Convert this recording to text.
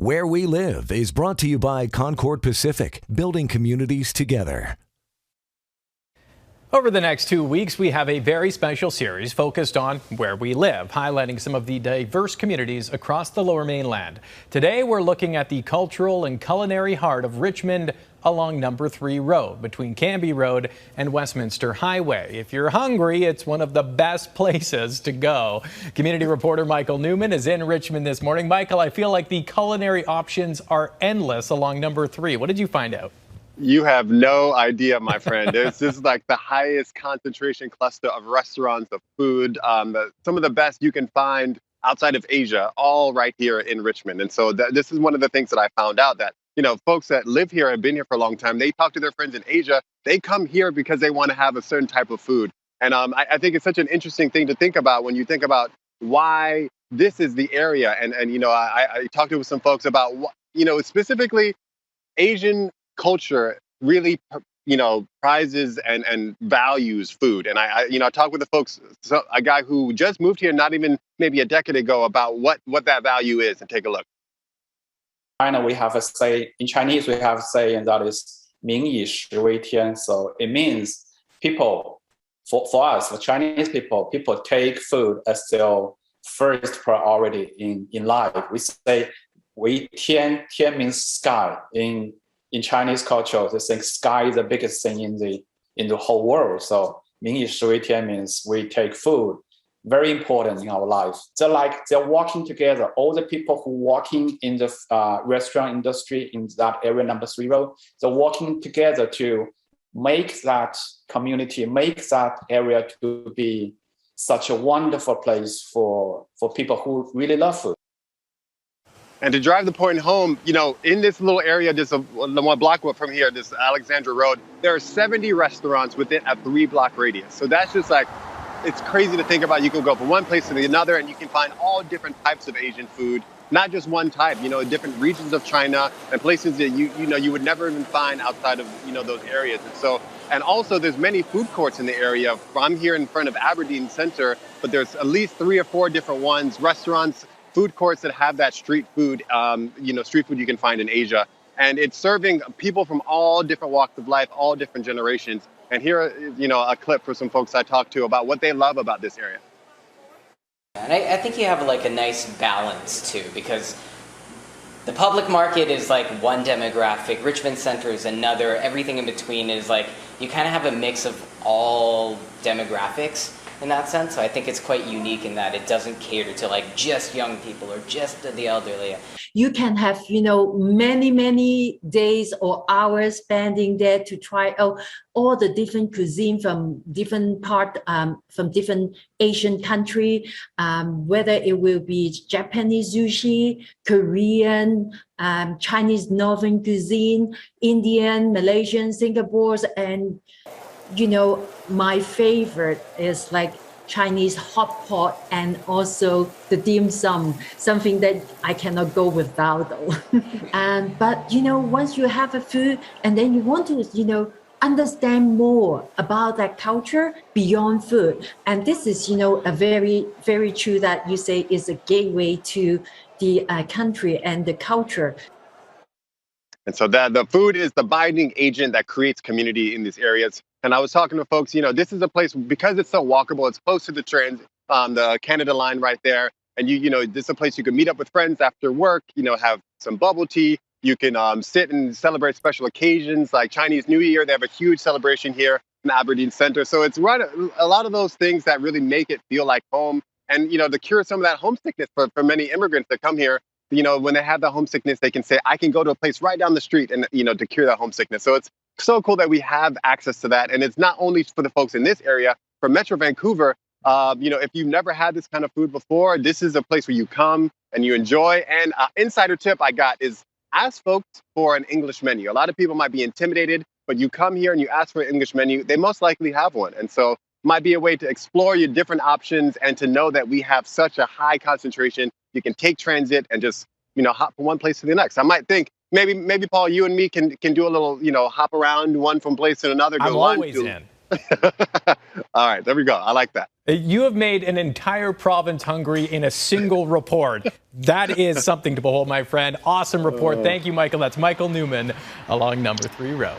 Where We Live is brought to you by Concord Pacific, building communities together. Over the next 2 weeks, we have a very special series focused on where we live, highlighting some of the diverse communities across the Lower Mainland. Today, we're looking at the cultural and culinary heart of Richmond along Number 3 Road, between Canby Road and Westminster Highway. If you're hungry, it's one of the best places to go. Community reporter Michael Newman is in Richmond this morning. Michael, I feel like the culinary options are endless along Number 3. What did you find out? You have no idea, my friend. This is like the highest concentration cluster of restaurants, of food, some of the best you can find outside of Asia, all right here in Richmond. And so this is one of the things that I found out, that, you know, folks that live here and been here for a long time, they talk to their friends in Asia, they come here because they want to have a certain type of food. And I think it's such an interesting thing to think about when you think about why this is the area. And you know, I talked to some folks about, you know, specifically Asian culture really, you know, prizes and values food. And I talked with the folks, a guy who just moved here not even maybe a decade ago, about what that value is. And take a look. China, we have a say, in Chinese, we have a say, and that is 民以食为天. So it means people, for us, for Chinese people take food as their first priority in life. We say 为天, 天 means sky. In Chinese culture, they think sky is the biggest thing in the whole world. So 民以食为天 means we take food, very important in our life. They're working together. All the people who working in the restaurant industry in that area, Number 3 Road, they're working together to make that community, make that area to be such a wonderful place for people who really love food. And to drive the point home, you know, in this little area, just one block from here, this Alexandra Road, there are 70 restaurants within a 3-block radius. So that's just like, it's crazy to think about. You can go from one place to the another and you can find all different types of Asian food, not just one type, you know, different regions of China and places that you would never even find outside of, you know, those areas. And also there's many food courts in the area. I'm here in front of Aberdeen Center, but there's at least 3 or 4 different ones, restaurants, food courts that have that street food, street food you can find in Asia. And it's serving people from all different walks of life, all different generations. And here is, you know, a clip for some folks I talked to about what they love about this area. And I think you have like a nice balance too, because the public market is like one demographic, Richmond Center is another, everything in between is like, you kind of have a mix of all demographics in that sense. So I think it's quite unique in that it doesn't cater to like just young people or just the elderly. You can have, you know, many days or hours spending there to try out all the different cuisine from different from different Asian country, whether it will be Japanese sushi, Korean, Chinese Northern cuisine, Indian, Malaysian, Singapore, and you know, my favorite is like Chinese hot pot and also the dim sum, something that I cannot go without though. But you know, once you have a food and then you want to, you know, understand more about that culture beyond food. And this is, you know, a very, very true that you say is a gateway to the country and the culture. And so that the food is the binding agent that creates community in these areas. And I was talking to folks, you know, this is a place, because it's so walkable, it's close to the Canada line right there. And you know, this is a place you can meet up with friends after work, you know, have some bubble tea. You can sit and celebrate special occasions like Chinese New Year. They have a huge celebration here in Aberdeen Center. So it's right, a lot of those things that really make it feel like home. And, you know, to cure some of that homesickness for many immigrants that come here, you know, when they have that homesickness, they can say, I can go to a place right down the street and, you know, to cure that homesickness. So it's so cool that we have access to that. And it's not only for the folks in this area, for Metro Vancouver, you know, if you've never had this kind of food before, this is a place where you come and you enjoy. And insider tip I got is ask folks for an English menu. A lot of people might be intimidated, but you come here and you ask for an English menu, they most likely have one. And so might be a way to explore your different options and to know that we have such a high concentration. You can take transit and just, you know, hop from one place to the next. I might think maybe Paul, you and me can do a little, you know, hop around one from place to another. I'm always in. All right, there we go. I like that. You have made an entire province hungry in a single report. That is something to behold, my friend. Awesome report. Thank you, Michael. That's Michael Newman along number 3 Road.